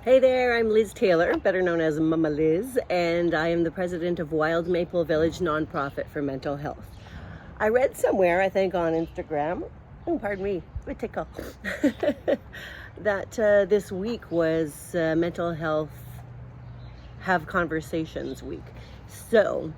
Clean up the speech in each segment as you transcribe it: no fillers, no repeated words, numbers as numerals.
Hey there, I'm Liz Taylor, better known as Mama Liz, and I am the president of Wild Maple Village Nonprofit for Mental Health. I read somewhere, I think on Instagram, pardon me, a tickle, that this week was Mental Health Have Conversations Week. So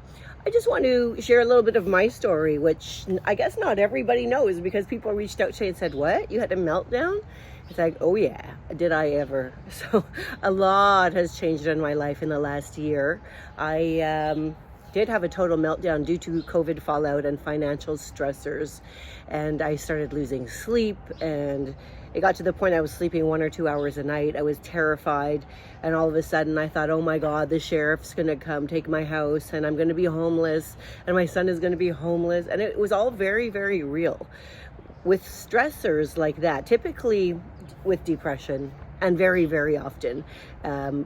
I just want to share a little bit of my story, which I guess not everybody knows because people reached out to me and said, "What? You had a meltdown?" It's like, oh yeah, did I ever? So a lot has changed in my life in the last year. I did have a total meltdown due to COVID fallout and financial stressors. And I started losing sleep, and it got to the point I was sleeping 1 or 2 hours a night. I was terrified. And all of a sudden I thought, oh my God, the sheriff's gonna come take my house and I'm gonna be homeless and my son is gonna be homeless. And it was all very, very real. With stressors like that, typically with depression, and very, very often,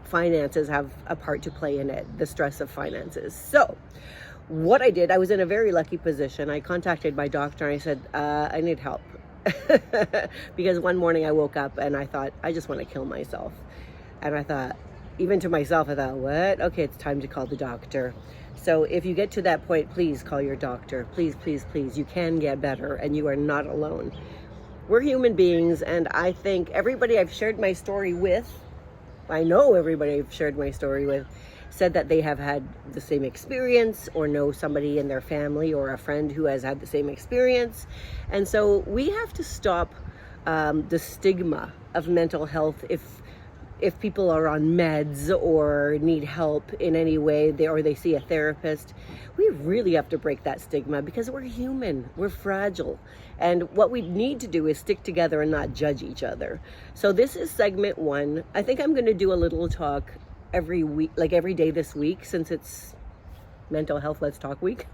finances have a part to play in it, the stress of finances. So what I did, I was in a very lucky position. I contacted my doctor and I said, I need help. Because one morning I woke up and I thought, I just want to kill myself. And I thought, even to myself, I thought, what? Okay, it's time to call the doctor. So if you get to that point, please call your doctor. Please, please, please. You can get better and you are not alone. We're human beings, and I think everybody I've shared my story with, I know everybody I've shared my story with, said that they have had the same experience or know somebody in their family or a friend who has had the same experience. And so we have to stop the stigma of mental health if people are on meds or need help in any way, they see a therapist. We really have to break that stigma because we're human, we're fragile. And what we need to do is stick together and not judge each other. So this is segment 1. I think I'm going to do a little talk every week, like every day this week, since it's Mental Health Let's Talk Week.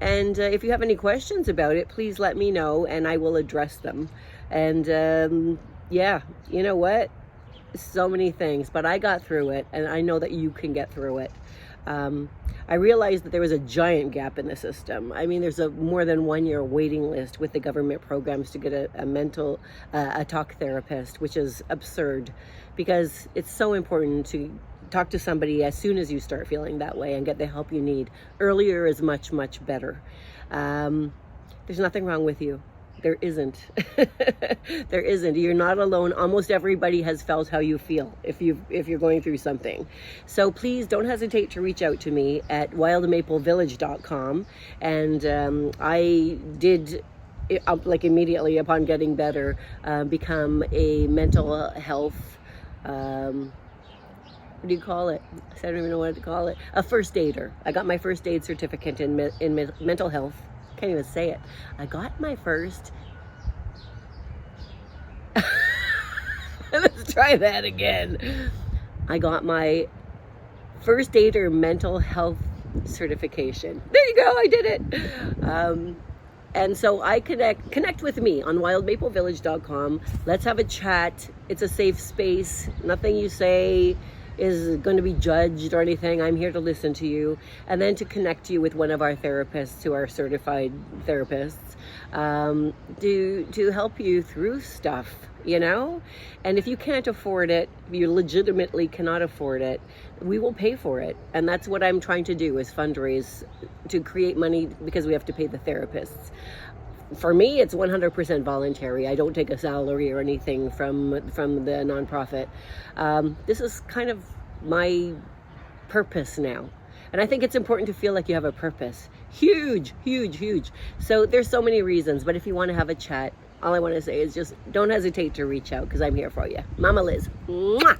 And if you have any questions about it, please let me know and I will address them. And yeah, you know what? So many things, but I got through it, and I know that you can get through it. I realized that there was a giant gap in the system. I mean, there's a more than 1 year waiting list with the government programs to get a talk therapist, which is absurd because it's so important to talk to somebody as soon as you start feeling that way and get the help you need. Earlier is much, much better. There's nothing wrong with you. There isn't. There isn't. You're not alone. Almost everybody has felt how you feel if you're going through something. So please don't hesitate to reach out to me at wildmaplevillage.com. And I did, like immediately upon getting better, become a mental health, what do you call it? I don't even know what to call it. A first aider. I got my first aid certificate in mental health. Can't even say it. I got my first. Let's try that again. I got my first aider mental health certification. There you go. I did it. And so I connect with me on wildmaplevillage.com. Let's have a chat. It's a safe space. Nothing you say is going to be judged or anything. I'm here to listen to you and then to connect you with one of our therapists who are certified therapists to help you through stuff, you know? And if you can't afford it, if you legitimately cannot afford it, we will pay for it. And that's what I'm trying to do, is fundraise to create money because we have to pay the therapists. For me, it's 100% voluntary. I don't take a salary or anything from the nonprofit. This is kind of my purpose now. And I think it's important to feel like you have a purpose. Huge, huge, huge. So there's so many reasons, but if you want to have a chat, all I want to say is just don't hesitate to reach out because I'm here for you. Mama Liz. Mwah!